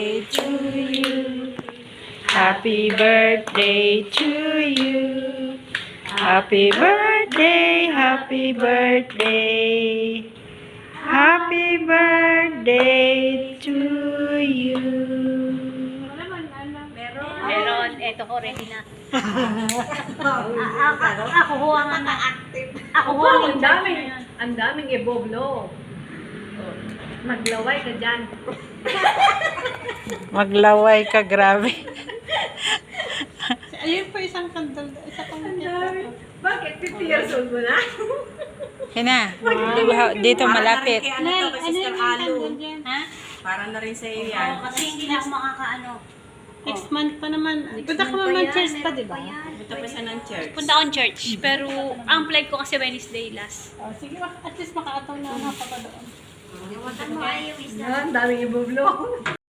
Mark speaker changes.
Speaker 1: To you. Happy birthday to you. Happy birthday, happy birthday. Happy birthday to you.
Speaker 2: Meron, eto ko, ready na. Ako huwangan na. Ako huwangan na.
Speaker 3: Ang daming iboblo. Maglaway ka dyan.
Speaker 1: Maglaway ka, grabe.
Speaker 4: Ayun po isang kandal. Isa pang
Speaker 3: Bakit 50 years old mo na?
Speaker 1: Yan na. Dito malapit.
Speaker 4: Ano yung kandal dyan?
Speaker 2: Ha?
Speaker 5: Para na rin sa iyo
Speaker 2: Oo,
Speaker 5: yan.
Speaker 2: kasi hindi na ako makakaano.
Speaker 4: Next month pa naman. Punta ka naman church pa, di ba?
Speaker 5: Punta pa siya ng church.
Speaker 2: Punta akong church, pero ang flight ko kasi Wednesday last.
Speaker 4: Oh, sige, at least makaataw na mga pa doon.
Speaker 3: Ang daming iboblo.